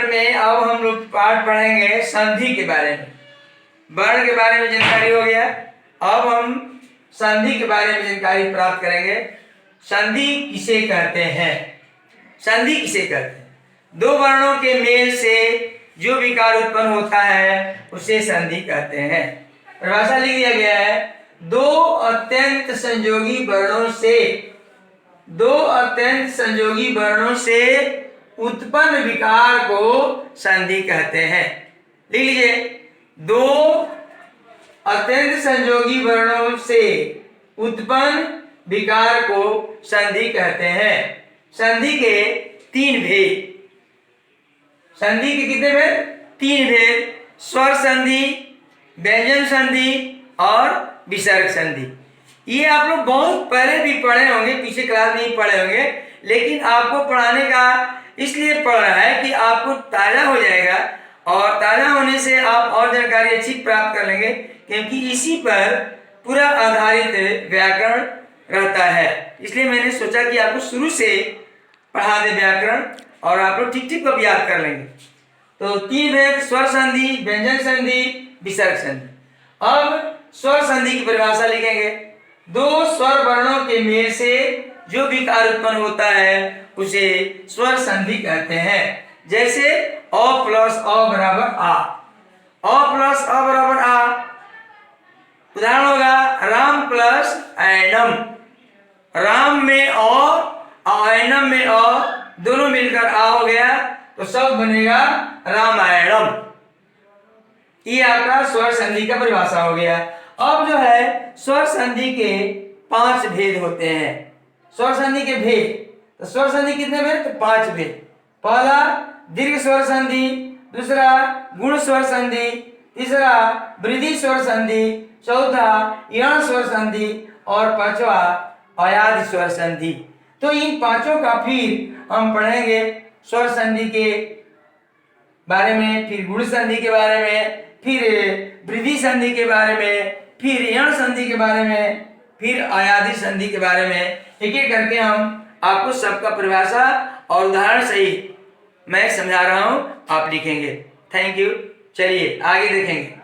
व्याकरण में अब हम लोग पाठ पढ़ेंगे संधि के बारे में। वर्ण के बारे में जानकारी हो गया, अब हम संधि के बारे में जानकारी प्राप्त करेंगे। संधि किसे कहते हैं? संधि किसे कहते हैं? दो वर्णों के मेल से जो विकार उत्पन्न होता है उसे संधि कहते हैं। परिभाषा लिख दिया गया है, दो अत्यंत संयोगी वर्णों से उत्पन्न विकार को संधि कहते हैं। लिख लीजिए, दो अत्यंत संयोगी वर्णों से उत्पन्न विकार को संधि कहते हैं। संधि के तीन भेद। संधि के कितने भेद? तीन भेद। स्वर संधि, व्यंजन संधि और विसर्ग संधि। ये आप लोग बहुत पहले भी पढ़े होंगे, पीछे क्लास में ही पढ़े होंगे, लेकिन आपको पढ़ाने का इसलिए पड़ रहा है कि आपको ताज़ा हो जाएगा और ताज़ा होने से आप और जानकारी अच्छी प्राप्त कर लेंगे, क्योंकि इसी पर पूरा आधारित व्याकरण रहता है। इसलिए मैंने सोचा कि आपको शुरू से पढ़ा दे व्याकरण और आप लोग ठीक ठीक को याद कर लेंगे। तो तीन भेद, स्वर संधि, व्यंजन संधि, विसर्ग संधि। अब स्वर संधि की परिभाषा लिखेंगे, दो स्वर वर्णों के मेल से जो विकार उत्पन्न होता है उसे स्वर संधि कहते हैं। जैसे अ प्लस अ बराबर आ, अ प्लस अ बराबर आ। उदाहरण होगा राम प्लस ऐनम, राम में अ, ऐनम में अ, दोनों मिलकर आ हो गया तो शब्द बनेगा रामायणम। ये आपका स्वर संधि का परिभाषा हो गया। अब जो है स्वर संधि के 5 भेद होते हैं। स्वर संधि के भेद, तो स्वर संधि कितने भेद? तो 5 भेद। पहला दीर्घ स्वर संधि, दूसरा गुण स्वर संधि, तीसरा वृद्धि स्वर संधि, चौथा यण स्वर संधि और पांचवा अयादि स्वर संधि। तो इन पांचों का फिर हम पढ़ेंगे, स्वर संधि के बारे में, फिर गुण संधि के बारे में, फिर वृद्धि संधि के बारे में, फिर यण संधि के बारे में, फिर अयादि संधि के बारे में। एक एक करके हम आपको सबका परिभाषा और उदाहरण सहित मैं समझा रहा हूं, आप लिखेंगे। Thank you. चलिए आगे देखेंगे।